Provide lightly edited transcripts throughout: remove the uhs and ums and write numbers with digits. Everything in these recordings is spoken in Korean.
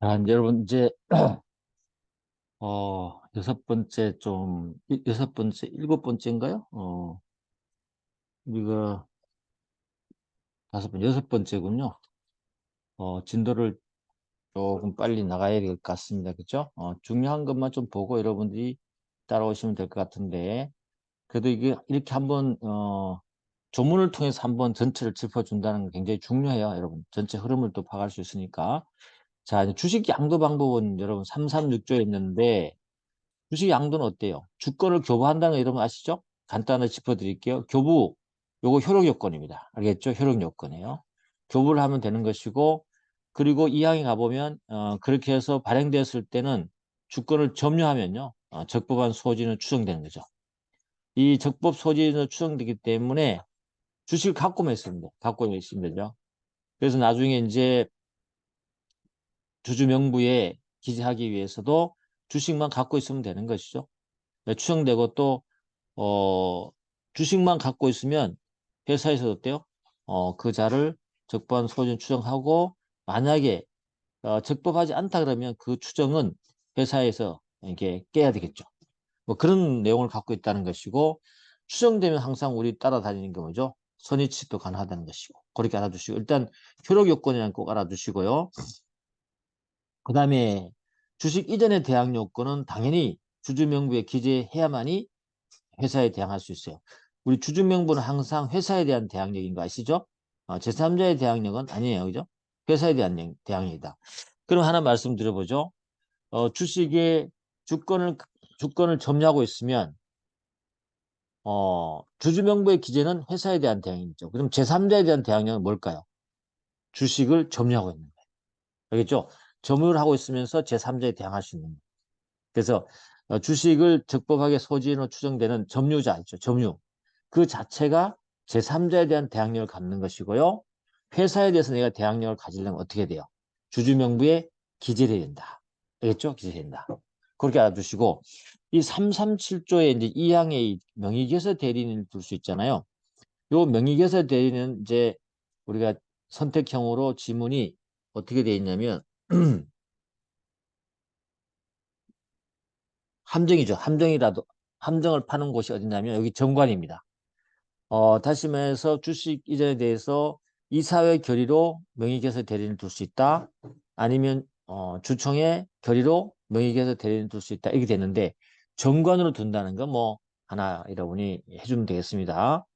이제 여러분 이제 여섯 번째, 일곱 번째인가요? 우리가 다섯 번, 여섯 번째군요. 진도를 조금 빨리 나가야 될 것 같습니다. 그죠? 중요한 것만 좀 보고 여러분들이 따라오시면 될 것 같은데, 그래도 이게 이렇게 한번, 조문을 통해서 한번 전체를 짚어준다는 게 굉장히 중요해요. 여러분. 전체 흐름을 또 파악할 수 있으니까. 자, 이제 주식 양도 방법은 여러분 336조에 있는데, 주식 양도는 어때요? 주권을 교부한다는 거 여러분 아시죠? 간단하게 짚어드릴게요. 교부, 요거 효력 요건입니다. 알겠죠? 효력 요건이에요. 교부를 하면 되는 것이고, 그리고 이 항에 가보면, 그렇게 해서 발행되었을 때는 주권을 점유하면요, 적법한 소지는 추정되는 거죠. 이 적법 소지는 추정되기 때문에 주식을 갖고만 있습니다. 갖고만 있으면 되죠. 그래서 나중에 이제 주주 명부에 기재하기 위해서도 주식만 갖고 있으면 되는 것이죠. 추정되고 또 주식만 갖고 있으면 회사에서 어때요? 그 자를 적법한 소진 추정하고 만약에 적법하지 않다 그러면 그 추정은 회사에서 이렇게 깨야 되겠죠. 뭐 그런 내용을 갖고 있다는 것이고 추정되면 항상 우리 따라다니는 게 뭐죠? 선의취득도 가능하다는 것이고 그렇게 알아두시고 일단 효력 요건이라는 꼭 알아두시고요. 그 다음에 주식 이전의 대항 요건은 당연히 주주 명부에 기재해야만이 회사에 대항할 수 있어요. 우리 주주명부는 항상 회사에 대한 대항력인 거 아시죠? 제3자의 대항력은 아니에요. 그죠? 회사에 대한 대항력이다. 그럼 하나 말씀드려보죠. 주식의 주권을 점유하고 있으면, 주주명부의 기재는 회사에 대한 대항이죠. 그럼 제3자에 대한 대항력은 뭘까요? 주식을 점유하고 있는 거예요. 알겠죠? 점유를 하고 있으면서 제3자에 대항할 수 있는 거예요. 그래서 주식을 적법하게 소지인으로 추정되는 점유자 있죠. 점유. 그 자체가 제3자에 대한 대항력을 갖는 것이고요. 회사에 대해서 내가 대항력을 가지려면 어떻게 돼요? 주주명부에 기재를 해야 된다. 알겠죠? 기재해야 된다. 그렇게 알아두시고 이 337조에 이제 2항에 명의계사 대리인을 둘 수 있잖아요. 요 명의계사 대리인은 이제 우리가 선택형으로 지문이 어떻게 되어 있냐면 함정이죠. 함정을 파는 곳이 어디냐면 여기 정관입니다. 다시 말해서 주식 이전에 대해서 이사회 결의로 명의계사 대리인을 둘 수 있다. 아니면 주총의 결의로 명의계사 대리인을 둘 수 있다. 이렇게 되는데 정관으로 둔다는 건 뭐 하나 여러분이 해주면 되겠습니다.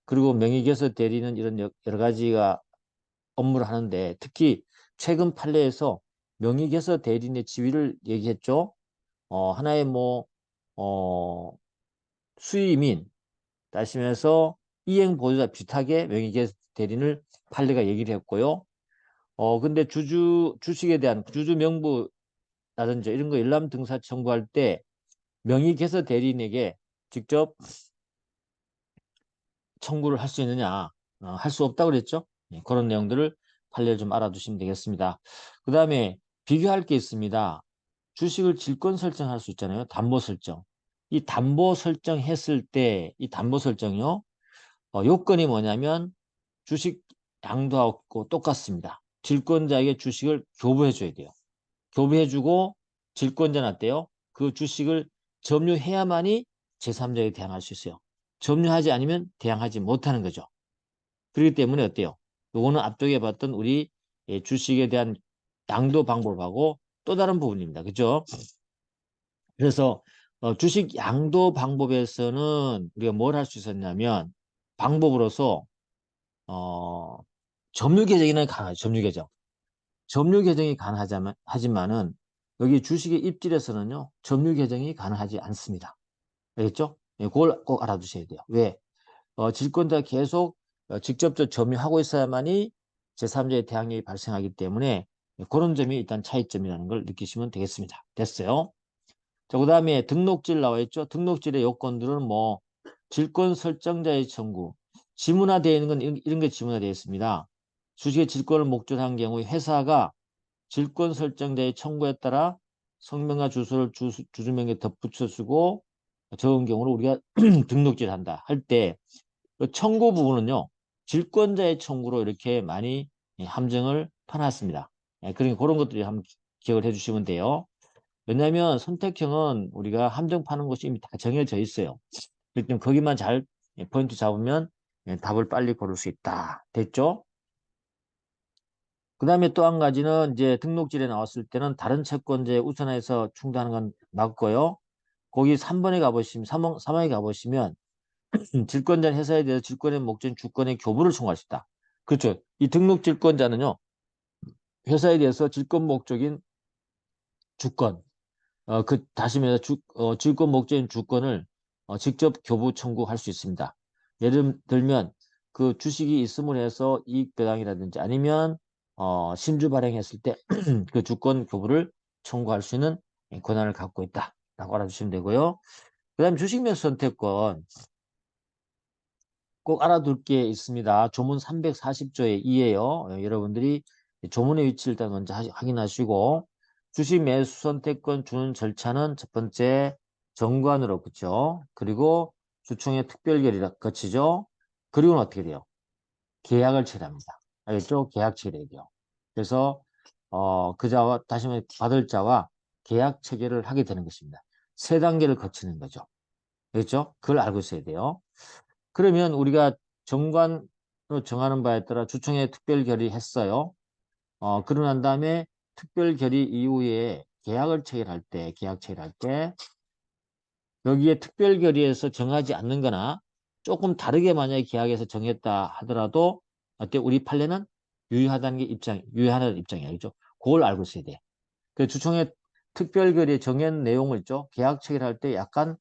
그리고 명의계사 대리는 이런 여러 가지가 업무를 하는데 특히 최근 판례에서 명의계사 대리인의 지위를 얘기했죠. 하나의 뭐 수임인 따시면서 이행 보조자 비슷하게 명의계사 대리인을 판례가 얘기를 했고요. 근데 주식에 대한 주주 명부라든지 이런 거 열람 등사 청구할 때 명의계사 대리인에게 직접 청구를 할 수 있느냐? 할 수 없다고 그랬죠? 네, 그런 내용들을 판례를 좀 알아두시면 되겠습니다. 그 다음에 비교할 게 있습니다. 주식을 질권 설정할 수 있잖아요. 담보 설정. 이 담보 설정했을 때 이 담보 설정이요. 요건이 뭐냐면 주식 양도하고 똑같습니다. 질권자에게 주식을 교부해 줘야 돼요. 교부해 주고 질권자는 어때요? 그 주식을 점유해야만이 제3자에게 대항할 수 있어요. 점유하지 않으면 대항하지 못하는 거죠. 그렇기 때문에 어때요? 요거는 앞쪽에 봤던 우리 주식에 대한 양도 방법하고 또 다른 부분입니다. 그죠? 그래서 주식 양도 방법에서는 우리가 뭘 할 수 있었냐면 방법으로서 어, 점유 계정에는 가능하죠. 점유 계정. 점유 계정이 가능하지만 하지만은 여기 주식의 입질에서는요. 점유 계정이 가능하지 않습니다. 알겠죠? 예, 그걸 꼭 알아두셔야 돼요. 왜? 질권자 계속 직접적 점유하고 있어야만이 제3자의 대항력이 발생하기 때문에 그런 점이 일단 차이점이라는 걸 느끼시면 되겠습니다. 됐어요? 자, 그 다음에 등록질 나와 있죠? 등록질의 요건들은 뭐 질권 설정자의 청구, 지문화되어 있는 건 이런 게 지문화되어 있습니다. 주식의 질권을 목적으로 한 경우에 회사가 질권 설정자의 청구에 따라 성명과 주소를 주주명에 덧붙여 주고 적은 경우를 우리가 등록질한다 할 때 청구 부분은요. 질권자의 청구로 이렇게 많이 함정을 파놨습니다. 그러니까 그런 것들이 한번 기억을 해주시면 돼요. 왜냐하면 선택형은 우리가 함정 파는 곳이 이미 다 정해져 있어요. 일단 거기만 잘 포인트 잡으면 답을 빨리 고를 수 있다. 됐죠? 그 다음에 또 한 가지는 이제 등록질에 나왔을 때는 다른 채권자에 우선해서 충당하는 건 맞고요. 거기 3번에 가보시면, 3번에 가보시면 질권자는 회사에 대해서 질권의 목적인 주권의 교부를 청구할 수 있다. 그렇죠. 이 등록질권자는요. 회사에 대해서 질권 목적인 주권, 다시 말해서 질권 목적인 주권을 직접 교부 청구할 수 있습니다. 예를 들면 그 주식이 있음을 해서 이익 배당이라든지 아니면 신주 발행했을 때 그 주권 교부를 청구할 수 있는 권한을 갖고 있다라고 알아주시면 되고요. 그다음 주식 매수 선택권 꼭 알아둘 게 있습니다. 조문 340조의 2예요. 여러분들이 조문의 위치를 일단 먼저 확인하시고 주식 매수 선택권 주는 절차는 첫 번째 정관으로 그죠? 그리고 주총의 특별 결의를 거치죠. 그리고는 어떻게 돼요? 계약을 체결합니다. 알겠죠? 계약 체결해야 돼요. 그래서 그 자와 다시 말해 받을 자와 계약 체결을 하게 되는 것입니다. 세 단계를 거치는 거죠. 알겠죠? 그걸 알고 있어야 돼요. 그러면 우리가 정관으로 정하는 바에 따라 주총에 특별 결의했어요. 그러고 난 다음에 특별 결의 이후에 계약을 체결할 때, 계약 체결할 때 여기에 특별 결의에서 정하지 않는 거나 조금 다르게 만약에 계약에서 정했다 하더라도 어때? 우리 판례는 유효하다는 게 유효하다는 입장이야. 그죠? 그걸 알고 있어야 돼. 그 주총의 특별 결의에 정한 내용을 있죠. 계약 체결할 때 약간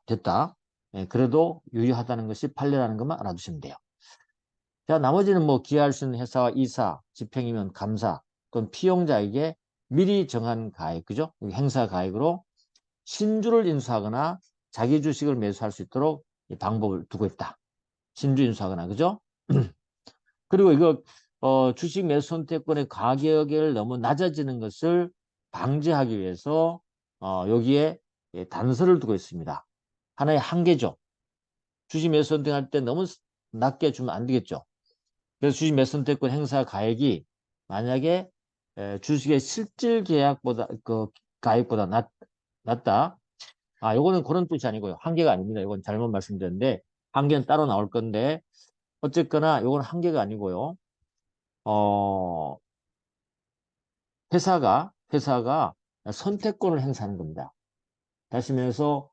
됐다. 예, 그래도 유효하다는 것이 판례라는 것만 알아두시면 돼요. 자, 나머지는 뭐 기여할 수 있는 회사와 이사, 집행이면 감사, 또는 피용자에게 미리 정한 가액, 그죠? 행사 가액으로 신주를 인수하거나 자기 주식을 매수할 수 있도록 이 방법을 두고 있다. 신주 인수하거나, 그죠? 그리고 이거 주식 매수 선택권의 가격을 너무 낮아지는 것을 방지하기 위해서 여기에 단서를 두고 있습니다. 하나의 한계죠. 주식 매수 선택할 때 너무 낮게 주면 안 되겠죠. 그래서 주식 매수 선택권 행사 가액이 만약에 주식의 실질 계약보다 그 가액보다 낮다. 아, 요거는 그런 뜻이 아니고요. 한계가 아닙니다. 이건 잘못 말씀드렸는데 한계는 따로 나올 건데 어쨌거나 요건 한계가 아니고요. 어, 회사가 선택권을 행사하는 겁니다. 다시 말해서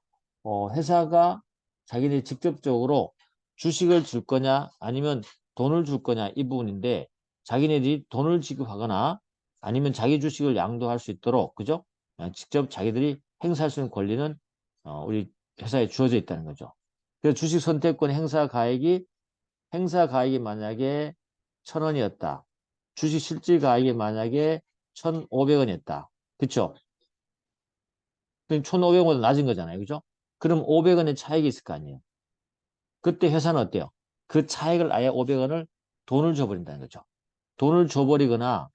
회사가 자기들이 직접적으로 주식을 줄 거냐 아니면 돈을 줄 거냐 이 부분인데 자기네들이 돈을 지급하거나 아니면 자기 주식을 양도할 수 있도록 그죠? 직접 자기들이 행사할 수 있는 권리는 우리 회사에 주어져 있다는 거죠. 그래서 주식 선택권 행사 가액이 만약에 1,000원이었다. 주식 실질 가액이 만약에 1,500원이었다. 그쵸? 그럼 1,500원보다 낮은 거잖아요. 그죠? 그럼 500원의 차익이 있을 거 아니에요. 그때 회사는 어때요? 그 차익을 아예 500원을 돈을 줘버린다는 거죠. 돈을 줘버리거나,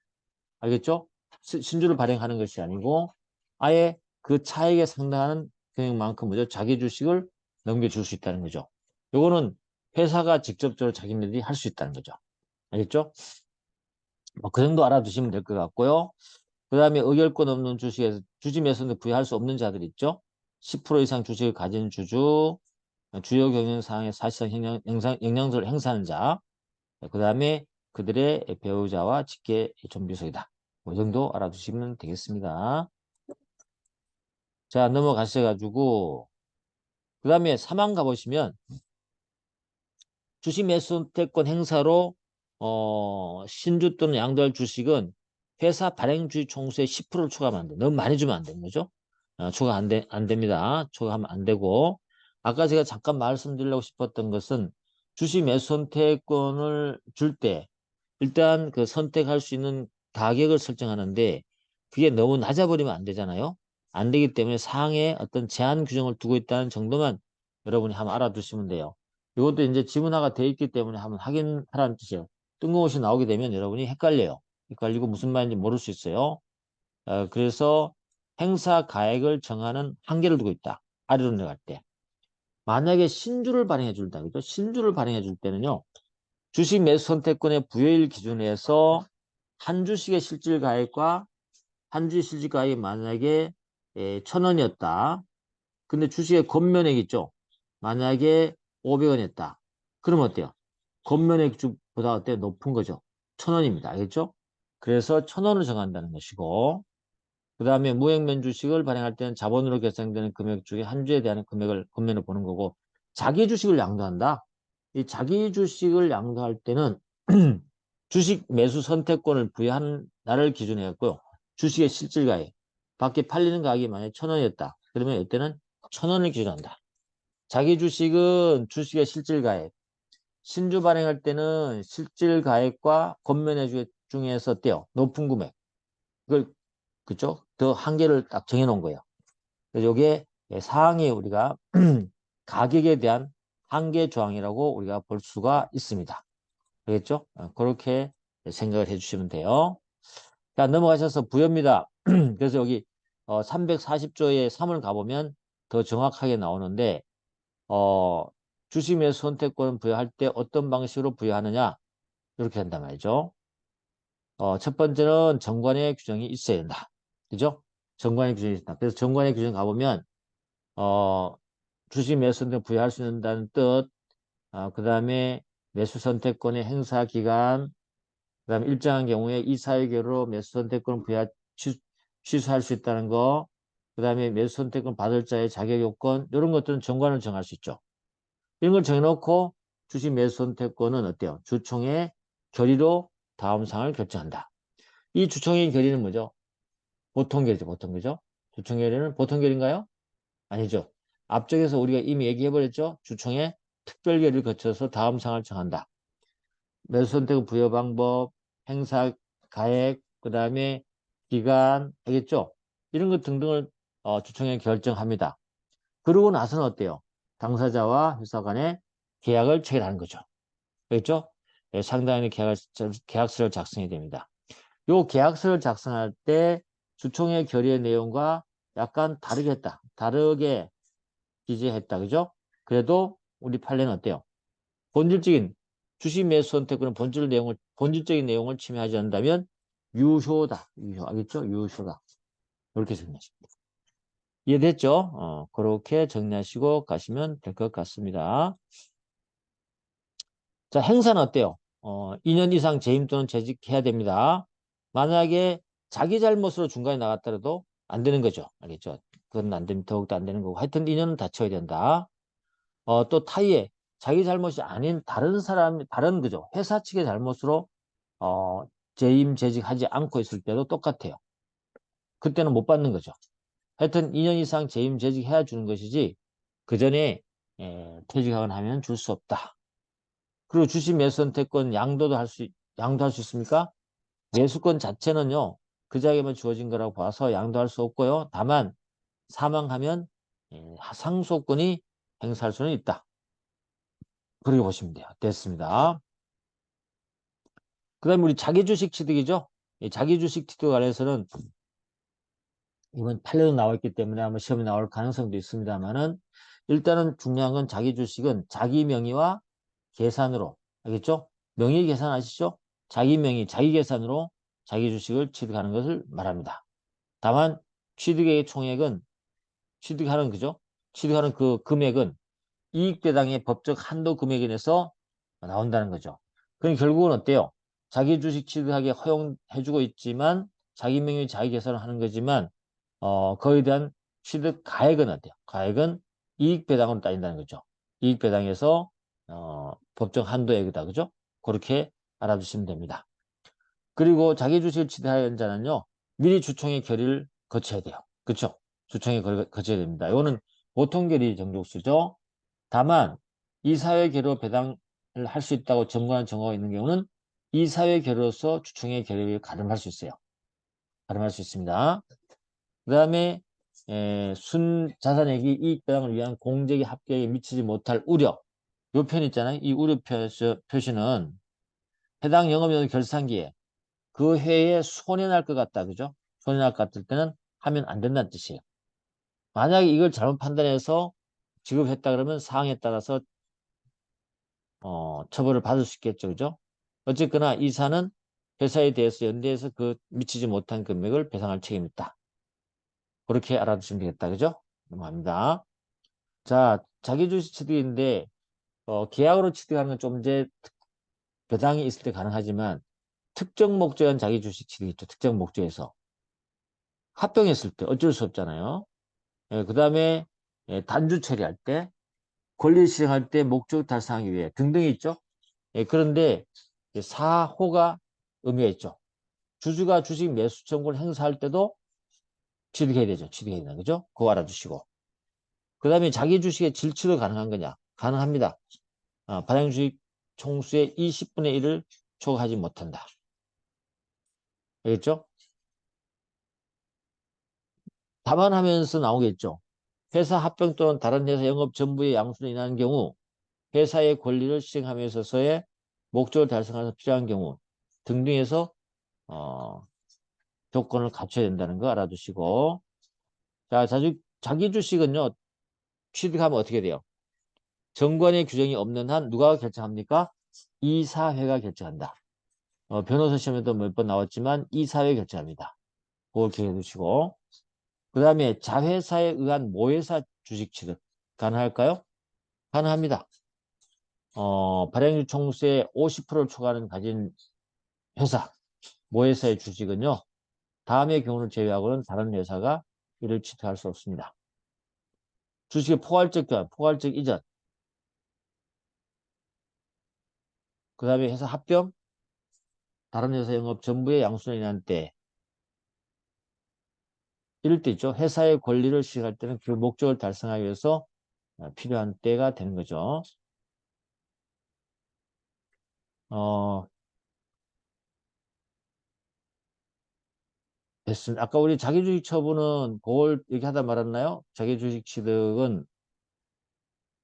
알겠죠? 신주를 발행하는 것이 아니고, 아예 그 차익에 상당한 금액만큼 뭐죠? 자기 주식을 넘겨줄 수 있다는 거죠. 요거는 회사가 직접적으로 자기네들이 할 수 있다는 거죠. 알겠죠? 뭐 그 정도 알아두시면 될 것 같고요. 그 다음에 의결권 없는 주식에서 주지 매수는 부여할 수 없는 자들 있죠. 10% 이상 주식을 가진 주주, 주요 경영 사항에 사실상 영향력을 행사하는 자, 그 다음에 그들의 배우자와 직계 존비속이다. 뭐 이 정도 알아두시면 되겠습니다. 자, 넘어가셔가지고 그 다음에 사망 가보시면 주식 매수 선택권 행사로 신주 또는 양도할 주식은 회사 발행주의 총수의 10%를 초과하면 안 돼. 너무 많이 주면 안 되는 거죠. 초과 안 됩니다. 초과하면 안 되고 아까 제가 잠깐 말씀드리려고 싶었던 것은 주식 매수 선택권을 줄 때 일단 그 선택할 수 있는 가격을 설정하는데 그게 너무 낮아버리면 안 되잖아요. 안 되기 때문에 사항에 어떤 제한 규정을 두고 있다는 정도만 여러분이 한번 알아두시면 돼요. 이것도 이제 지문화가 돼 있기 때문에 한번 확인하라는 뜻이에요. 뜬금없이 나오게 되면 여러분이 헷갈려요. 헷갈리고 무슨 말인지 모를 수 있어요. 그래서 행사 가액을 정하는 한계를 두고 있다. 아래로 내려갈 때. 만약에 신주를 발행해 줄다. 그죠? 신주를 발행해 줄 때는요. 주식 매수 선택권의 부여일 기준에서 한 주식의 실질 가액과 한 주의 실질가액이 만약에 1,000원이었다. 근데 주식의 권면액 있죠? 만약에 500원이었다. 그러면 어때요? 권면액보다 어때요? 높은 거죠. 1,000원입니다. 알겠죠? 그래서 1,000원을 정한다는 것이고, 그 다음에 무형면 주식을 발행할 때는 자본으로 결정되는 금액 중에 한 주에 대한 금액을 권면을 보는 거고, 자기 주식을 양도한다. 이 자기 주식을 양도할 때는 주식 매수 선택권을 부여한 날을 기준으로 했고요. 주식의 실질가액, 밖에 팔리는 가격이 만약에 1,000원이었다. 그러면 이때는 1,000원을 기준한다. 자기 주식은 주식의 실질가액, 신주 발행할 때는 실질가액과 권면의 중에서 어때요? 높은 금액. 그걸, 그죠? 더 한계를 딱 정해놓은 거예요. 그래서 이게 사항이 우리가 가격에 대한 한계 조항이라고 우리가 볼 수가 있습니다. 알겠죠? 그렇게 생각을 해주시면 돼요. 자, 넘어가셔서 부여입니다. 그래서 여기 340조의 3을 가보면 더 정확하게 나오는데 주식 매수 선택권 부여할 때 어떤 방식으로 부여하느냐 이렇게 한단 말이죠. 첫 번째는 정관의 규정이 있어야 된다. 그죠? 정관의 규정이 있다. 그래서 정관의 규정 가보면 주식 매수 선택 부여할 수 있다는 뜻, 그 다음에 매수 선택권의 행사 기간, 그 다음에 일정한 경우에 이사회계로 매수 선택권 부여 취소할 수 있다는 거, 그 다음에 매수 선택권 받을 자의 자격 요건, 이런 것들은 정관을 정할 수 있죠. 이런 걸 정해놓고 주식 매수 선택권은 어때요? 주총의 결의로 다음 사항을 결정한다. 이 주총의 결의는 뭐죠? 보통 결의죠, 보통 결의죠. 주총 결의는 보통 결의인가요? 아니죠. 앞쪽에서 우리가 이미 얘기해버렸죠. 주총의 특별 결의를 거쳐서 다음 사항을 정한다. 매수 선택 부여 방법, 행사 가액, 그 다음에 기간, 알겠죠? 이런 것 등등을 주총에 결정합니다. 그러고 나서는 어때요? 당사자와 회사 간의 계약을 체결하는 거죠. 그렇죠? 예, 상당히 계약서를 작성해야 됩니다. 요 계약서를 작성할 때 주총의 결의의 내용과 약간 다르겠다. 다르게 기재했다. 그죠? 그래도 우리 판례는 어때요? 본질적인 주식 매수 선택권은 본질적인 내용을 침해하지 않는다면 유효다. 유효. 알겠죠? 유효다. 이렇게 정리하십니다. 이해됐죠? 그렇게 정리하시고 가시면 될 것 같습니다. 자, 행사는 어때요? 2년 이상 재임 또는 재직해야 됩니다. 만약에 자기 잘못으로 중간에 나갔더라도 안 되는 거죠. 알겠죠? 그건 안 되면 더욱더 안 되는 거고. 하여튼 2년은 다쳐야 된다. 또 타이에 자기 잘못이 아닌 다른 그죠. 회사 측의 잘못으로, 어, 재임 재직하지 않고 있을 때도 똑같아요. 그때는 못 받는 거죠. 하여튼 2년 이상 재임 재직해야 주는 것이지, 그 전에, 퇴직하거나 하면 줄 수 없다. 그리고 주식 매수 선택권 양도할 수 있습니까? 매수권 자체는요, 그 자에게만 주어진 거라고 봐서 양도할 수 없고요. 다만, 사망하면, 상속권이 행사할 수는 있다. 그렇게 보시면 돼요. 됐습니다. 그 다음에 우리 자기주식 취득이죠. 이 자기주식 취득 관련해서는 이번 판례도 나와 있기 때문에 아마 시험에 나올 가능성도 있습니다만은 일단은 중요한 건 자기주식은 자기 명의와 계산으로 알겠죠? 명의 계산 아시죠? 자기 명의, 자기 계산으로 자기 주식을 취득하는 것을 말합니다. 다만 취득의 총액은 취득하는 그죠? 취득하는 그 금액은 이익배당의 법적 한도 금액에 내서 나온다는 거죠. 그럼 결국은 어때요? 자기 주식 취득하게 허용해주고 있지만 자기 명의 자기 계산을 하는 거지만 그에 대한 취득 가액은 어때요? 가액은 이익배당으로 따진다는 거죠. 이익배당에서 법정 한도액이다. 그죠? 그렇게 알아두시면 됩니다. 그리고 자기 주식을 취득하는 자는요. 미리 주총의 결의를 거쳐야 돼요. 그렇죠? 주총의 결의를 거쳐야 됩니다. 이거는 보통 결의 정족수죠. 다만 이사회 결의로 배당을 할 수 있다고 정관한 정호가 있는 경우는 이사회 결의로서 주총의 결의를 가름할 수 있어요. 가름할 수 있습니다. 그 다음에 순자산액이 이익배당을 위한 공적인 합계에 미치지 못할 우려. 요 편 있잖아요. 이 우려 표시는 해당 영업이익 결산기에 그 해에 손해날 것 같다. 그죠? 손해날 것 같을 때는 하면 안 된다는 뜻이에요. 만약에 이걸 잘못 판단해서 지급했다 그러면 사항에 따라서 처벌을 받을 수 있겠죠. 그죠? 어쨌거나 이사는 회사에 대해서 연대해서 그 미치지 못한 금액을 배상할 책임이 있다. 그렇게 알아두시면 되겠다. 그죠? 넘어갑니다. 자, 자기주식 취득인데 계약으로 취득하는 건 좀 이제 배당이 있을 때 가능하지만 특정 목적한 자기주식 취득 있죠. 특정 목적에서. 합병했을 때 어쩔 수 없잖아요. 예, 그 다음에 단주 처리할 때, 권리 시행할 때 목적 달성하기 위해 등등이 있죠. 예, 그런데 사호가 의미가 있죠. 주주가 주식 매수 청구를 행사할 때도 취득해야 되죠. 취득해야 된다. 그죠? 그거 알아주시고. 그 다음에 자기 주식의 질취도 가능한 거냐? 가능합니다. 발행 주식 총수의 20분의 1을 초과하지 못한다. 알겠죠? 답안하면서 나오겠죠. 회사 합병 또는 다른 회사 영업 전부의 양수로 인한 경우 회사의 권리를 시행함에 있어서의 목적을 달성하는 필요한 경우 등등에서 어, 조건을 갖춰야 된다는 거 알아두시고 자, 자기 주식은요 취득하면 어떻게 돼요? 정관의 규정이 없는 한 누가 결정합니까? 이사회가 결정한다. 변호사 시험에도 몇 번 나왔지만 이사회 결정합니다. 그걸 기억해 두시고 그 다음에 자회사에 의한 모회사 주식 취득 가능할까요? 가능합니다. 발행주 총수의 50%를 초과하는 가진 회사, 모회사의 주식은요. 다음의 경우를 제외하고는 다른 회사가 이를 취득할 수 없습니다. 주식의 포괄적 교환, 포괄적 이전, 그 다음에 회사 합병, 다른 회사 영업 전부의 양수로 인한 때 이럴 때 있죠. 회사의 권리를 시행할 때는 그 목적을 달성하기 위해서 필요한 때가 되는 거죠. 어, 됐습니다. 아까 우리 자기주식 처분은 그걸 얘기하다 말았나요? 자기주식 취득은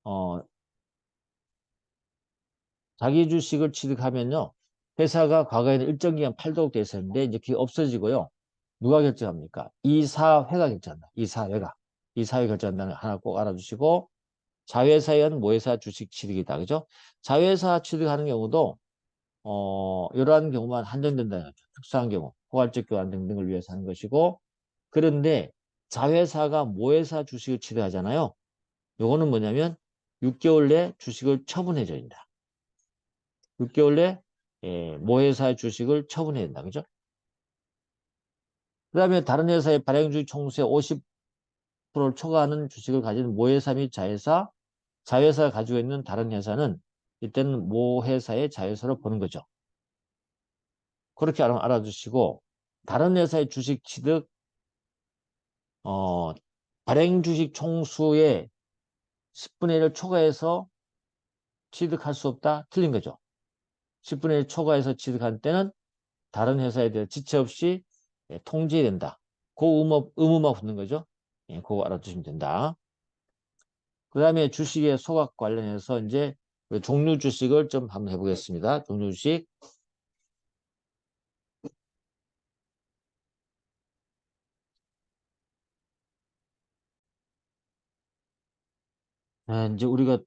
어, 자기주식을 취득하면요. 회사가 과거에는 일정 기간 팔도록 돼 있었는데 이제 그게 없어지고요. 누가 결정합니까? 이사회가 결정한다. 이사회가. 이사회 결정한다는 거 하나 꼭 알아주시고 자회사연 모회사 주식 취득이다. 그죠? 자회사 취득하는 경우도 이러한 경우만 한정된다는 거죠. 특수한 경우, 포괄적 교환 등등을 위해서 하는 것이고 그런데 자회사가 모회사 주식을 취득하잖아요. 요거는 뭐냐면 6개월 내 주식을 처분해 줘야 된다. 6개월 내 모회사의 주식을 처분해야 된다. 그죠? 그 다음에 다른 회사의 발행주식 총수의 50%를 초과하는 주식을 가진 모회사 및 자회사, 자회사가 가지고 있는 다른 회사는 이때는 모회사의 자회사로 보는 거죠. 그렇게 알아주시고 다른 회사의 주식 취득, 어, 발행주식 총수의 10분의 1을 초과해서 취득할 수 없다? 틀린 거죠. 10분의 1 초과해서 취득할 때는 다른 회사에 대해 지체 없이 통지해야 된다. 그 의무만 붙는 거죠. 예, 그거 알아두시면 된다. 그 다음에 주식의 소각 관련해서 이제 종류 주식을 좀 한번 해보겠습니다. 종류 주식. 이제 우리가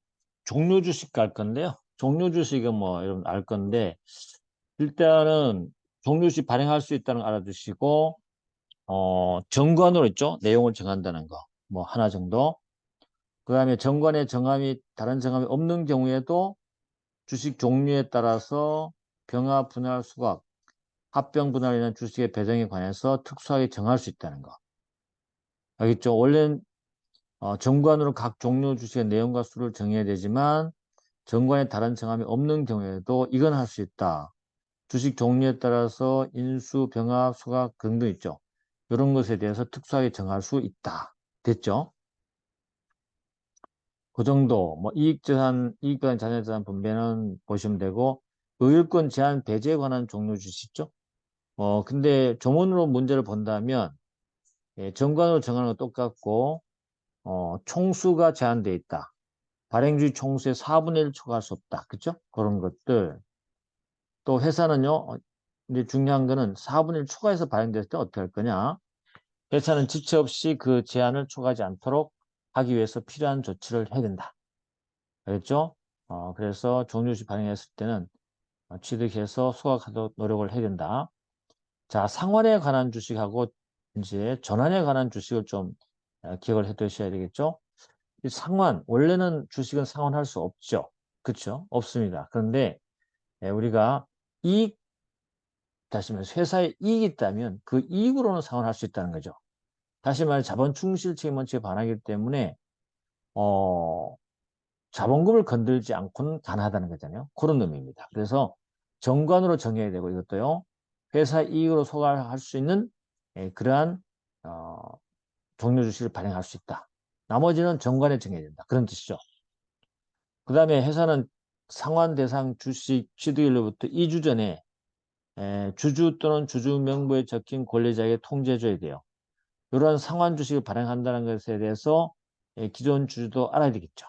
종류 주식 갈 건데요. 종류 주식은 뭐 여러분 알 건데 일단은 종류 주식 발행할 수 있다는 거 알아두시고 정관으로 있죠. 내용을 정한다는 거. 뭐 하나 정도. 그 다음에 정관의 정함이 다른 정함이 없는 경우에도 주식 종류에 따라서 병합, 분할, 수각, 합병, 분할에 대한 주식의 배정에 관해서 특수하게 정할 수 있다는 거. 알겠죠? 원래는 정관으로 각 종류 주식의 내용과 수를 정해야 되지만 정관에 다른 정함이 없는 경우에도 이건 할 수 있다. 주식 종류에 따라서 인수, 병합, 수각 등등 있죠. 이런 것에 대해서 특수하게 정할 수 있다. 됐죠? 그 정도, 뭐, 이익자산, 자녀자산 분배는 보시면 되고, 의율권 제한 배제에 관한 종류 주시죠? 근데 조문으로 문제를 본다면, 정관으로 정하는 건 똑같고, 총수가 제한되어 있다. 발행주의 총수의 4분의 1을 초과할 수 없다. 그죠? 그런 것들. 또 회사는요, 이제 중요한 거는 4분의 1 초과해서 발행됐을 때 어떻게 할 거냐? 회사는 지체 없이 그 제한을 초과하지 않도록 하기 위해서 필요한 조치를 해야 된다. 알겠죠? 그래서 종료시 발행했을 때는 취득해서 소각하도록 노력을 해야 된다. 자, 상환에 관한 주식하고 이제 전환에 관한 주식을 좀 기억을 해 두셔야 되겠죠. 이 상환, 원래는 주식은 상환할 수 없죠. 그렇죠? 없습니다. 그런데 우리가 이익, 다시 말해서 회사에 이익이 있다면 그 이익으로는 상환할 수 있다는 거죠. 다시 말해 자본 충실 책임 원칙에 반하기 때문에 어, 자본금을 건들지 않고는 가능하다는 거잖아요. 그런 의미입니다. 그래서 정관으로 정해야 되고 이것도요. 회사 이익으로 소각할 수 있는 그러한 어, 종료 주식을 발행할 수 있다. 나머지는 정관에 정해야 된다. 그런 뜻이죠. 그 다음에 회사는 상환 대상 주식 취득일로부터 2주 전에 주주 또는 주주 명부에 적힌 권리자에게 통지해줘야 돼요. 이러한 상환 주식을 발행한다는 것에 대해서 기존 주주도 알아야 되겠죠.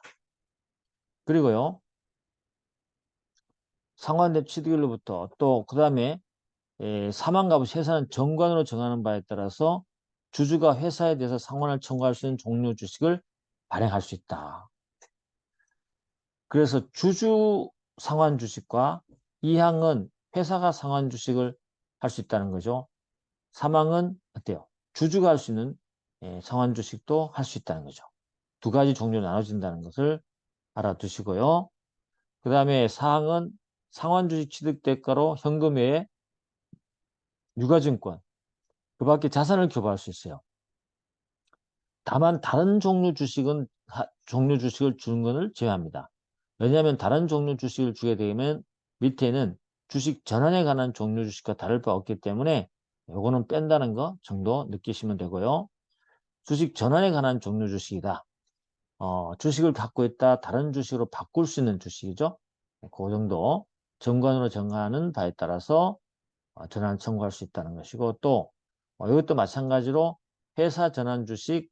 그리고요. 상환된 취득일로부터 또 그 다음에 사망 가부 회사는 정관으로 정하는 바에 따라서 주주가 회사에 대해서 상환을 청구할 수 있는 종료 주식을 발행할 수 있다. 그래서 주주 상환 주식과 이항은 회사가 상환 주식을 할 수 있다는 거죠. 사망은 어때요? 주주가 할 수 있는 상환 주식도 할 수 있다는 거죠. 두 가지 종류로 나눠진다는 것을 알아두시고요. 그 다음에 사항은 상환 주식 취득 대가로 현금 외에 유가증권, 그 밖에 자산을 교부할 수 있어요. 다만 다른 종류 주식은 종류 주식을 주는 것을 제외합니다. 왜냐하면 다른 종류 주식을 주게 되면 밑에는 주식 전환에 관한 종류 주식과 다를 바 없기 때문에 요거는 뺀다는 거 정도 느끼시면 되고요. 주식 전환에 관한 종류 주식이다. 주식을 갖고 있다 다른 주식으로 바꿀 수 있는 주식이죠. 그 정도 정관으로 정하는 바에 따라서 전환 청구할 수 있다는 것이고 또 이것도 마찬가지로 회사 전환 주식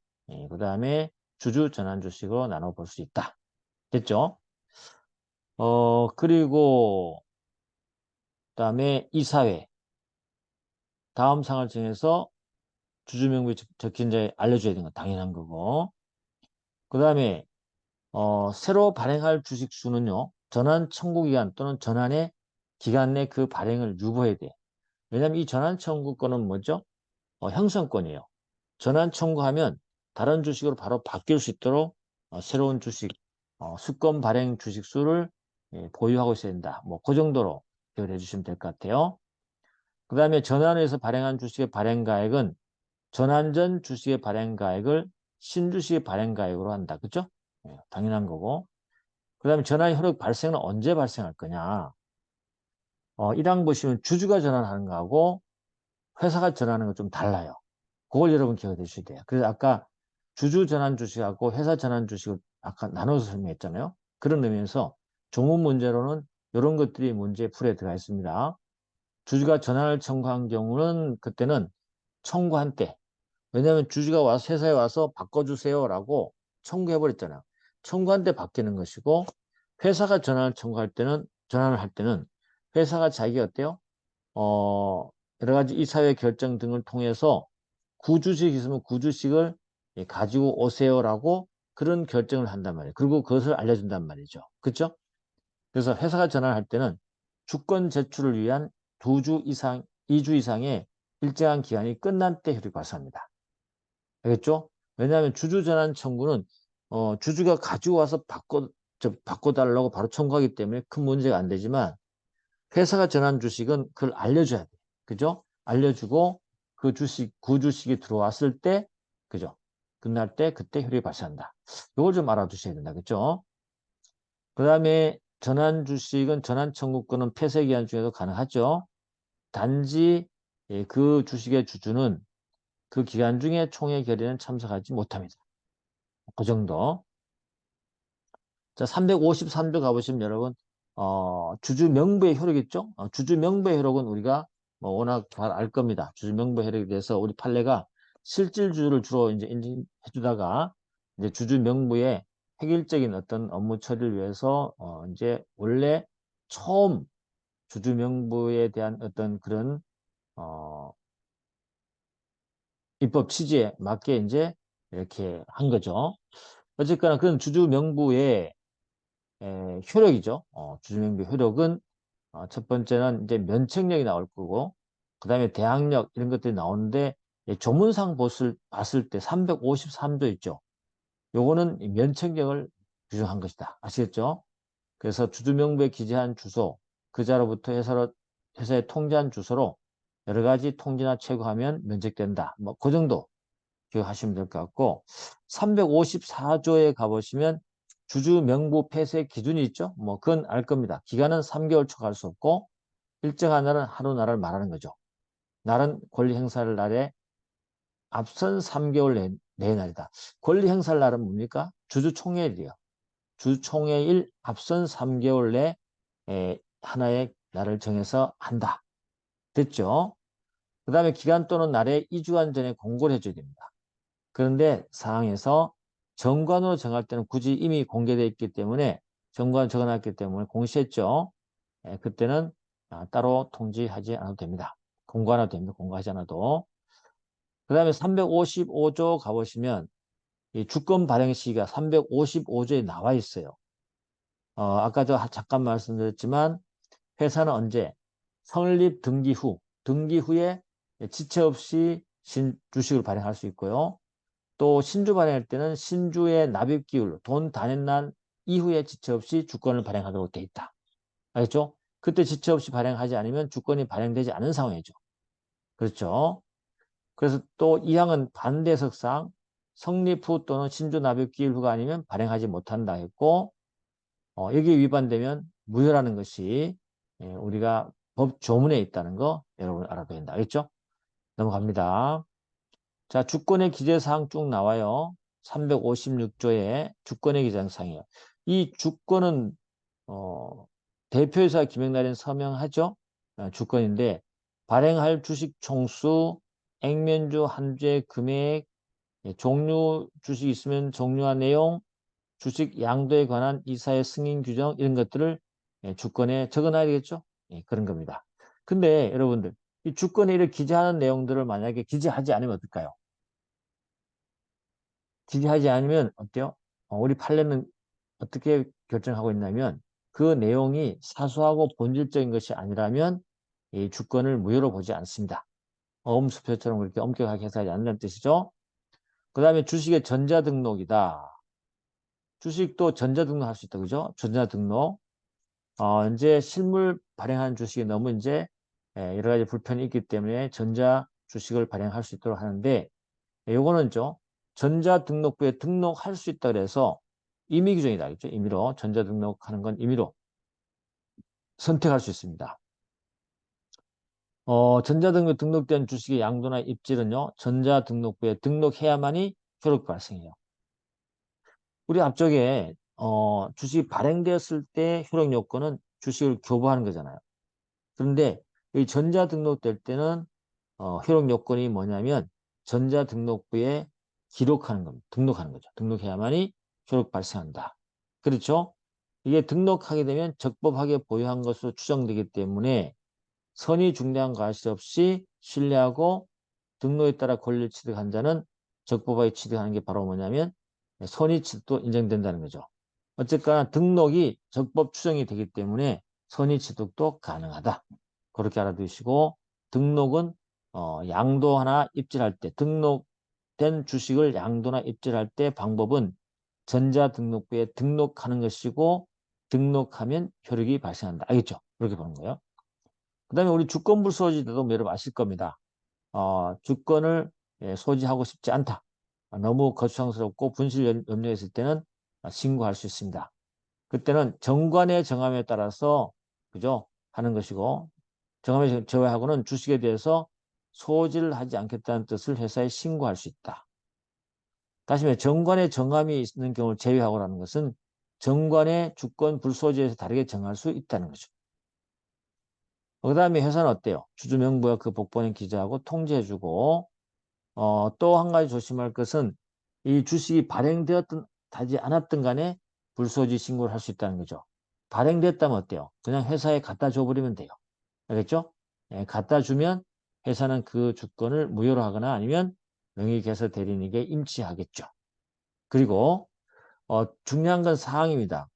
그 다음에 주주 전환 주식으로 나눠볼 수 있다. 됐죠? 그리고 그다음에 이사회 다음 상을 정해서 주주 명부에 적힌 자에 알려줘야 되는 거 당연한 거고 그 다음에 새로 발행할 주식 수는요 전환 청구 기간 또는 전환의 기간 내 그 발행을 유보해야 돼. 왜냐하면 이 전환 청구권은 뭐죠? 형성권이에요. 전환 청구하면 다른 주식으로 바로 바뀔 수 있도록 새로운 주식, 수권 발행 주식 수를 보유하고 있어야 된다. 뭐 그 정도로 기억해 주시면 될 것 같아요. 그 다음에 전환해서 발행한 주식의 발행가액은 전환 전 주식의 발행가액을 신주식의 발행가액으로 한다. 그죠? 당연한 거고. 그 다음에 전환 효력 발생은 언제 발생할 거냐. 1항 보시면 주주가 전환하는 거하고 회사가 전환하는 거 좀 달라요. 그걸 여러분 기억해 두셔야 돼요. 그래서 아까 주주 전환 주식하고 회사 전환 주식을 아까 나눠서 설명했잖아요. 그런 의미에서 조문 문제로는 이런 것들이 문제 풀에 들어가 있습니다. 주주가 전환을 청구한 경우는 그때는 청구한 때 왜냐하면 주주가 와서 회사에 와서 바꿔주세요라고 청구해버렸잖아요. 청구한 때 바뀌는 것이고 회사가 전환을 할 때는 회사가 자기가 어때요? 여러 가지 이사회 결정 등을 통해서 구주식 있으면 구주식을 가지고 오세요라고 그런 결정을 한단 말이에요. 그리고 그것을 알려준단 말이죠. 그렇죠? 그래서 회사가 전환할 때는 주권 제출을 위한 2주 이상, 2주 이상의 일정한 기간이 끝난 때 효력이 발생합니다. 알겠죠? 왜냐하면 주주 전환 청구는 주주가 가지고 와서 바꿔달라고 바로 청구하기 때문에 큰 문제가 안 되지만 회사가 전환 주식은 그걸 알려줘야 돼. 그죠? 알려주고 그 주식, 구주식이 들어왔을 때, 그죠? 끝날 때 그때 효력이 발생한다. 이걸 좀 알아두셔야 된다. 그죠? 그 다음에 전환 주식은 전환 청구권은 폐쇄 기한 중에도 가능하죠. 단지 그 주식의 주주는 그 기간 중에 총회 결의는 참석하지 못합니다. 그 정도. 자, 353조 가보시면 여러분, 주주 명부의 효력 있죠? 주주 명부의 효력은 우리가 뭐 워낙 잘 알 겁니다. 주주 명부의 효력에 대해서 우리 판례가 실질주주를 주로 이제 인증해 주다가 이제 주주 명부의 획일적인 어떤 업무 처리를 위해서 이제 원래 처음 주주 명부에 대한 어떤 그런 어, 입법 취지에 맞게 이제 이렇게 한 거죠. 어쨌거나 그런 주주 명부의 효력이죠. 주주 명부의 효력은 첫 번째는 이제 면책력이 나올 거고, 그 다음에 대항력 이런 것들이 나오는데, 조문상 봤을 때 353조 있죠. 요거는 이 면책력을 규정한 것이다. 아시겠죠? 그래서 주주명부에 기재한 주소, 그자로부터 회사에 통지한 주소로 여러 가지 통지나 최고하면 면책된다. 뭐, 그 정도 기억하시면 될 것 같고, 354조에 가보시면 주주명부 폐쇄 기준이 있죠? 뭐, 그건 알 겁니다. 기간은 3개월 초과할 수 없고, 일정한 날은 하루 날을 말하는 거죠. 날은 권리 행사를 날에 앞선 3개월 내 날이다. 권리 행사를 날은 뭡니까? 주주총회일이요. 주총회일 앞선 3개월 내 하나의 날을 정해서 한다. 됐죠? 그 다음에 기간 또는 날에 2주간 전에 공고를 해줘야 됩니다. 그런데 사항에서 정관으로 정할 때는 굳이 이미 공개되어 있기 때문에 정관 적어놨기 때문에 공시했죠. 그때는 따로 통지하지 않아도 됩니다. 공고 안 해도 됩니다. 공고하지 않아도. 그 다음에 355조 가보시면 이 주권 발행 시기가 355조에 나와 있어요. 아까도 잠깐 말씀드렸지만 회사는 언제? 설립 등기 후에 지체 없이 주식을 발행할 수 있고요. 또 신주 발행할 때는 신주의 납입 기율, 돈 다 낸 날 이후에 지체 없이 주권을 발행하도록 돼 있다. 알겠죠? 그때 지체 없이 발행하지 않으면 주권이 발행되지 않은 상황이죠. 그렇죠? 그래서 또 이 항은 반대석상 성립 후 또는 신주 납입 기일 후가 아니면 발행하지 못한다 했고, 여기에 위반되면 무효라는 것이 우리가 법 조문에 있다는 거 여러분 알아둬야 된다. 알겠죠? 넘어갑니다. 자, 주권의 기재사항 쭉 나와요. 356조에 주권의 기재사항이에요. 이 주권은 대표이사 김영란은 서명하죠. 주권인데 발행할 주식 총수, 액면주 한 주의 금액, 종류 주식 있으면 종류와 내용, 주식 양도에 관한 이사의 승인 규정 이런 것들을 주권에 적어놔야 되겠죠. 그런 겁니다. 근데 여러분들 이 주권에 이렇게 기재하는 내용들을 만약에 기재하지 않으면 어떨까요? 기재하지 않으면 어때요? 우리 판례는 어떻게 결정하고 있냐면 그 내용이 사소하고 본질적인 것이 아니라면 이 주권을 무효로 보지 않습니다. 어음수표처럼 그렇게 엄격하게 해석하지 않는다는 뜻이죠. 그 다음에 주식의 전자등록이다. 주식도 전자등록할 수 있다. 그죠? 전자등록. 이제 실물 발행한 주식이 너무 이제 여러 가지 불편이 있기 때문에 전자 주식을 발행할 수 있도록 하는데 요거는죠. 전자등록부에 등록할 수 있다 그래서 임의 규정이다. 그죠? 임의로 전자등록하는 건 임의로 선택할 수 있습니다. 전자등록 등록된 주식의 양도나 입질은요. 전자등록부에 등록해야만이 효력 발생해요. 우리 앞쪽에 주식이 발행되었을 때 효력 요건은 주식을 교부하는 거잖아요. 그런데 이 전자등록될 때는 효력 요건이 뭐냐면 전자등록부에 기록하는 겁니다. 등록하는 거죠. 등록해야만이 효력 발생한다. 그렇죠? 이게 등록하게 되면 적법하게 보유한 것으로 추정되기 때문에 선의 중대한 과실 없이 신뢰하고 등록에 따라 권리를 취득한 자는 적법하게 취득하는 게 바로 뭐냐면 선의 취득도 인정된다는 거죠. 어쨌거나 등록이 적법 추정이 되기 때문에 선의 취득도 가능하다. 그렇게 알아두시고 등록은 양도하나 입질할 때 등록된 주식을 양도나 입질할 때 방법은 전자등록부에 등록하는 것이고 등록하면 효력이 발생한다. 알겠죠? 그렇게 보는 거예요. 그 다음에 우리 주권불 소지도 여러분 아실 겁니다. 주권을 소지하고 싶지 않다. 너무 거추장스럽고 분실 염려가 있을 때는 신고할 수 있습니다. 그때는 정관의 정함에 따라서 그죠? 하는 것이고 정함의 제외하고는 주식에 대해서 소지를 하지 않겠다는 뜻을 회사에 신고할 수 있다. 다시 말해 정관의 정함이 있는 경우를 제외하고라는 것은 정관의 주권 불소지에서 다르게 정할 수 있다는 거죠. 그 다음에 회사는 어때요? 주주명부와 그 복본인 기재하고 통지해주고 또 한 가지 조심할 것은 이 주식이 발행되었든 하지 않았든 간에 불소지 신고를 할 수 있다는 거죠. 발행됐다면 어때요? 그냥 회사에 갖다 줘버리면 돼요. 알겠죠? 갖다 주면 회사는 그 주권을 무효로 하거나 아니면 명의개설 대리인에게 임치하겠죠. 그리고 중요한 건 사항입니다.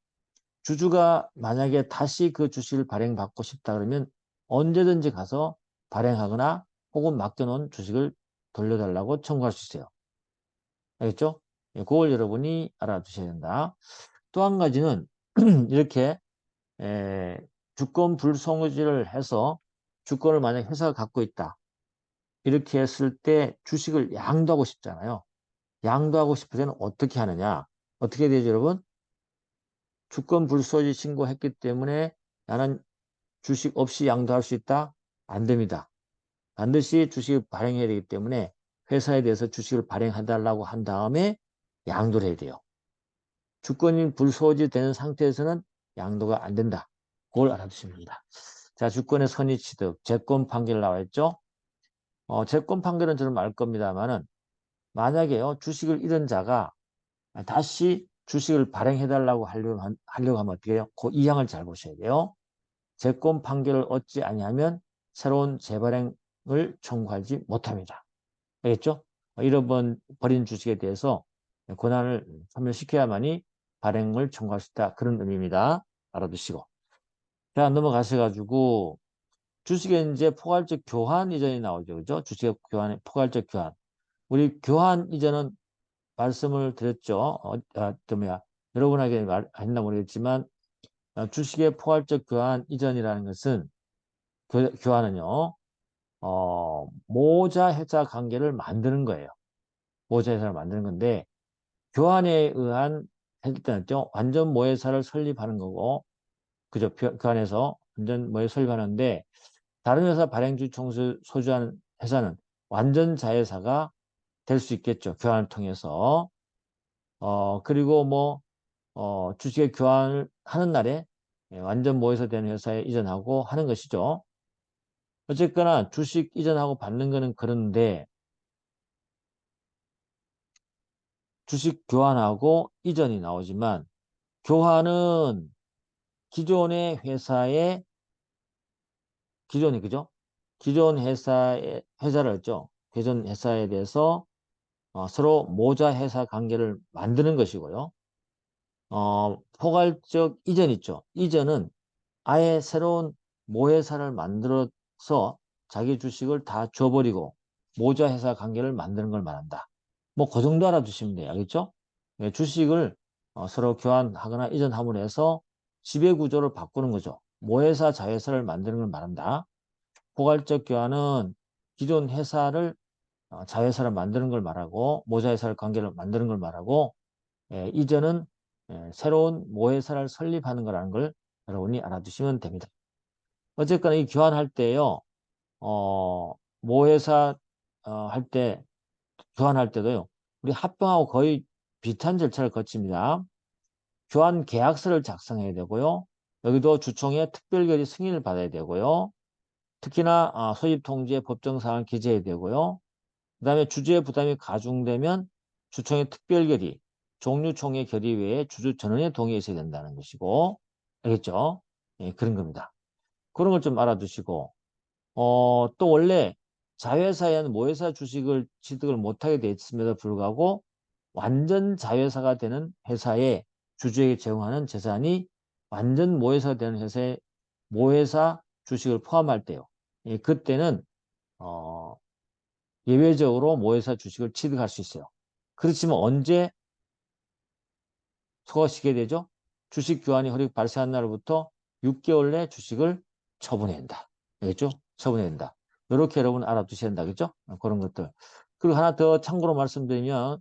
주주가 만약에 다시 그 주식을 발행받고 싶다 그러면 언제든지 가서 발행하거나 혹은 맡겨놓은 주식을 돌려달라고 청구할 수 있어요. 알겠죠? 예, 그걸 여러분이 알아두셔야 된다. 또 한 가지는 이렇게 주권 불송지를 해서 주권을 만약 회사가 갖고 있다. 이렇게 했을 때 주식을 양도하고 싶잖아요. 양도하고 싶을 때는 어떻게 하느냐? 어떻게 되죠, 여러분? 주권 불소지 신고했기 때문에 나는 주식 없이 양도할 수 있다? 안 됩니다. 반드시 주식을 발행해야 되기 때문에 회사에 대해서 주식을 발행해달라고 한 다음에 양도를 해야 돼요. 주권이 불소지 되는 상태에서는 양도가 안 된다. 그걸 알아두시면 됩니다. 자, 주권의 선의 취득, 채권 판결 나와 있죠? 채권 판결은 저는 알 겁니다만은 만약에요, 주식을 잃은 자가 다시 주식을 발행해달라고 하려고 하면 어떻게 해요? 그 이항을 잘 보셔야 돼요. 채권 판결을 얻지 아니하면 새로운 재발행을 청구하지 못합니다. 알겠죠? 잃어버린 주식에 대해서 권한을 소멸시켜야만이 발행을 청구할 수 있다. 그런 의미입니다. 알아두시고. 자, 넘어가셔가지고 주식에 이제 포괄적 교환 이전이 나오죠. 그죠? 주식의 교환, 포괄적 교환. 우리 교환 이전은 말씀을 드렸죠. 여러분에게 했나 모르겠지만 주식의 포괄적 교환 이전이라는 것은 교환은요. 모자 해자 관계를 만드는 거예요. 모자 해사를 만드는 건데 교환에 의한 했죠. 완전 모회사를 설립하는 거고 그죠? 교환해서 완전 모회 설립하는데 다른 회사 발행주 총수 소주하는 회사는 완전 자회사가 될 수 있겠죠. 교환을 통해서. 그리고 뭐 주식의 교환을 하는 날에 완전 모회사 되는 회사에 이전하고 하는 것이죠. 어쨌거나 주식 이전하고 받는 거는 그런데 주식 교환하고 이전이 나오지만 교환은 기존의 회사의 기존이 그죠? 기존 회사를 했죠. 기존 회사에 대해서 서로 모자 회사 관계를 만드는 것이고요. 포괄적 이전 있죠. 이전은 아예 새로운 모회사를 만들어서 자기 주식을 다 줘버리고 모자 회사 관계를 만드는 걸 말한다. 뭐 그 정도 알아두시면 돼요. 알겠죠? 예, 주식을 서로 교환하거나 이전함으로 해서 지배 구조를 바꾸는 거죠. 모회사 자회사를 만드는 걸 말한다. 포괄적 교환은 기존 회사를 자회사를 만드는 걸 말하고 모자회사 관계를 만드는 걸 말하고 이전은 새로운 모회사를 설립하는 거라는 걸 여러분이 알아두시면 됩니다. 어쨌거나 이 교환할 때요. 모회사 할 때 교환할 때도요. 우리 합병하고 거의 비슷한 절차를 거칩니다. 교환 계약서를 작성해야 되고요. 여기도 주총의 특별결의 승인을 받아야 되고요. 특히나 소집 통지의 법정 사항을 기재해야 되고요. 그다음에 주주의 부담이 가중되면 주총의 특별결의, 종류총회 결의 외에 주주 전원의 동의가 있어야 된다는 것이고, 알겠죠? 예, 그런 겁니다. 그런 걸 좀 알아두시고, 또 원래 자회사에는 모회사 주식을 취득을 못하게 돼 있음에도 불구하고 완전 자회사가 되는 회사에 주주에게 제공하는 재산이 완전 모회사가 되는 회사에 모회사 주식을 포함할 때요. 예, 그때는 어, 예외적으로 모회사 주식을 취득할 수 있어요. 그렇지만 언제 소각시켜야 되죠? 주식 교환이 허리 발생한 날부터 6개월 내 주식을 처분해야 한다. 알겠죠? 처분해야 된다. 이렇게 여러분 알아두셔야 된다겠죠? 그런 것들. 그리고 하나 더 참고로 말씀드리면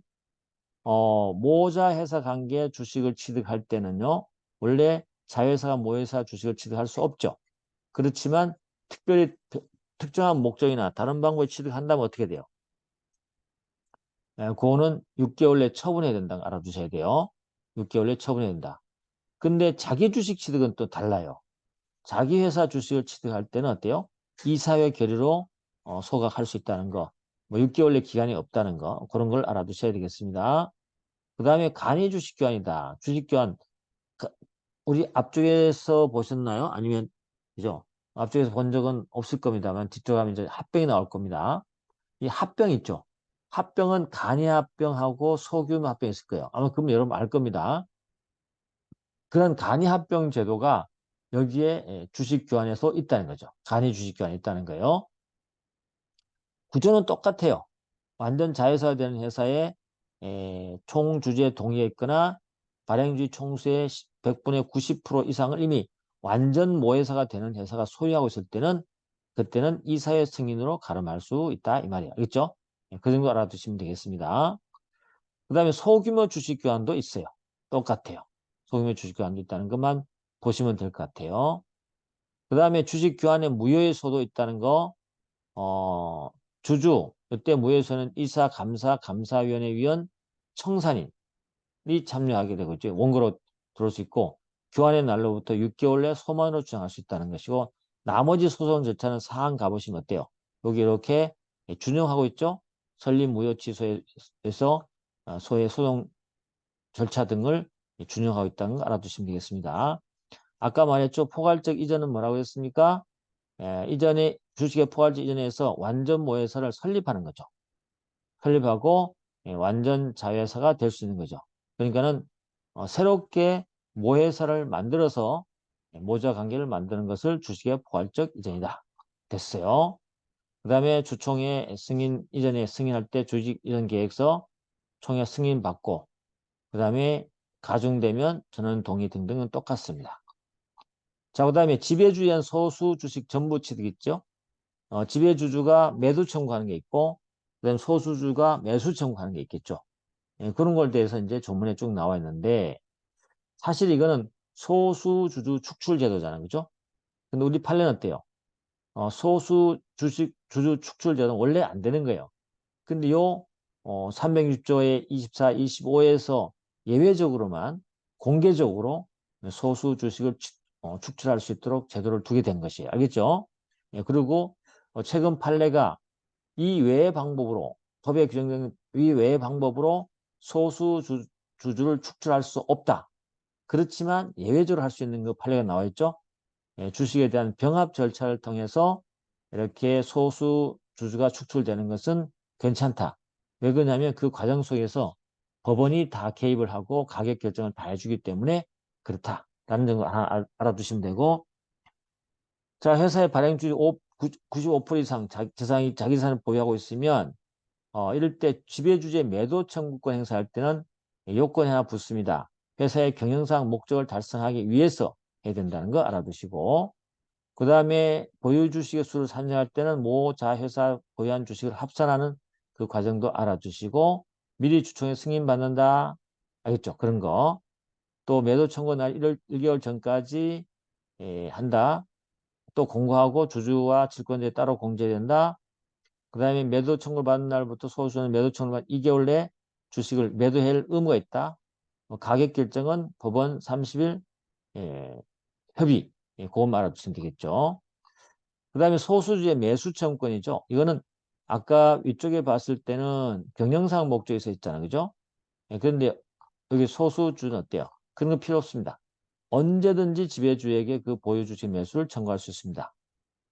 모자 회사 관계 주식을 취득할 때는요. 원래 자회사가 모회사 주식을 취득할 수 없죠. 그렇지만 특별히 특정한 목적이나 다른 방법에 취득한다면 어떻게 돼요? 그거는 6개월 내 처분해야 된다는 거 알아두셔야 돼요. 6개월 내 처분해야 된다. 근데 자기 주식 취득은 또 달라요. 자기 회사 주식을 취득할 때는 어때요? 이사회 결의로 소각할 수 있다는 거. 뭐 6개월 내 기간이 없다는 거. 그런 걸 알아두셔야 되겠습니다. 그 다음에 간이 주식 교환이다. 주식 교환. 우리 앞쪽에서 보셨나요? 아니면 그죠? 앞쪽에서 본 적은 없을 겁니다만 뒤쪽 가면 이제 합병이 나올 겁니다. 이 합병 있죠? 합병은 간이 합병하고 소규모 합병이 있을 거예요. 아마 그러면 여러분 알 겁니다. 그런 간이합병 제도가 여기에 주식 교환에서 있다는 거죠. 간이 주식 교환이 있다는 거예요. 구조는 똑같아요. 완전 자회사되는 회사에 총 주주에 동의했거나 발행주의 총수의 100분의 90% 이상을 이미 완전 모회사가 되는 회사가 소유하고 있을 때는 그때는 이사회 승인으로 가름할 수 있다 이 말이에요. 알겠죠? 그 정도 알아두시면 되겠습니다. 그 다음에 소규모 주식 교환도 있어요. 똑같아요. 소규모 주식 교환도 있다는 것만 보시면 될 것 같아요. 그 다음에 주식 교환에 무효의소도 있다는 거, 주주, 이때 무효의소는 이사, 감사, 감사위원회 위원, 청산인이 참여하게 되고 있죠. 원고로 들어올 수 있고, 교환의 날로부터 6개월 내 소만으로 주장할 수 있다는 것이고, 나머지 소송 절차는 사항 가보시면 어때요? 여기 이렇게 준용하고 있죠? 설립 무효 취소에서 소의 소송 절차 등을 준용하고 있다는 걸 알아두시면 되겠습니다. 아까 말했죠. 포괄적 이전은 뭐라고 했습니까? 이전에 주식의 포괄적 이전에서 완전 모회사를 설립하는 거죠. 설립하고 완전 자회사가 될 수 있는 거죠. 그러니까는 새롭게 모회사를 만들어서 모자 관계를 만드는 것을 주식의 포괄적 이전이다. 됐어요. 그 다음에 주총회 승인 이전에 승인할 때 주식 이전 계획서 총회 승인 받고 그 다음에 가중되면 전원 동의 등등은 똑같습니다. 자, 그 다음에 지배주의한 소수 주식 전부 취득 있죠? 지배주주가 매도 청구하는 게 있고, 그 다음에 소수주가 매수 청구하는 게 있겠죠. 그런 걸 대해서 이제 조문에 쭉 나와 있는데, 사실 이거는 소수주주 축출 제도잖아요. 그죠? 근데 우리 판례는 어때요? 소수 주식 주주 축출 제도는 원래 안 되는 거예요. 근데 요 360조의 24, 25에서 예외적으로만 공개적으로 소수 주식을 축출할 수 있도록 제도를 두게 된 것이에요. 알겠죠? 예, 그리고 최근 판례가 이 외의 방법으로 법에 규정된 이 외의 방법으로 소수 주주를 축출할 수 없다. 그렇지만 예외적으로 할 수 있는 그 판례가 나와 있죠. 예, 주식에 대한 병합 절차를 통해서 이렇게 소수 주주가 축출되는 것은 괜찮다. 왜 그러냐면 그 과정 속에서 법원이 다 개입을 하고 가격 결정을 다 해주기 때문에 그렇다라는 점을 하나 알아두시면 되고, 자, 회사의 발행주의 95% 이상 재산이 자기 재산을 보유하고 있으면 이럴 때 지배주주의 매도 청구권 행사할 때는 요건이 하나 붙습니다. 회사의 경영상 목적을 달성하기 위해서 해야 된다는 거 알아두시고, 그 다음에 보유 주식의 수를 산정할 때는 모 자회사 보유한 주식을 합산하는 그 과정도 알아두시고, 미리 주총에 승인받는다. 알겠죠? 그런 거. 또 매도 청구 날 1개월 전까지 한다. 또 공고하고 주주와 질권자에 따로 공제된다. 그 다음에 매도 청구를 받은 날부터 소수는 매도 청구를 받은 2개월 내 주식을 매도해야 할 의무가 있다. 가격 결정은 법원 30일 협의. 그것만 알아두시면 되겠죠. 그 다음에 소수주의 매수 청구권이죠. 이거는 아까 위쪽에 봤을 때는 경영상 목적에서 있잖아요. 그죠? 그런데 여기 소수주는 어때요? 그런 거 필요 없습니다. 언제든지 지배주에게 그 보유 주식 매수를 청구할 수 있습니다.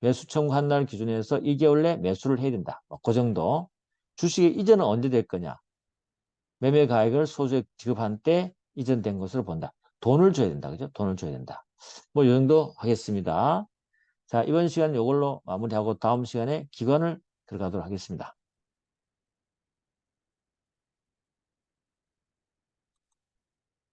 매수 청구한 날 기준에서 2개월 내 매수를 해야 된다. 그 정도. 주식의 이전은 언제 될 거냐? 매매 가액을 소주에 지급한 때 이전된 것으로 본다. 돈을 줘야 된다. 그죠? 돈을 줘야 된다. 뭐 이 정도 하겠습니다. 자, 이번 시간 이걸로 마무리하고 다음 시간에 기관을 들어가도록 하겠습니다.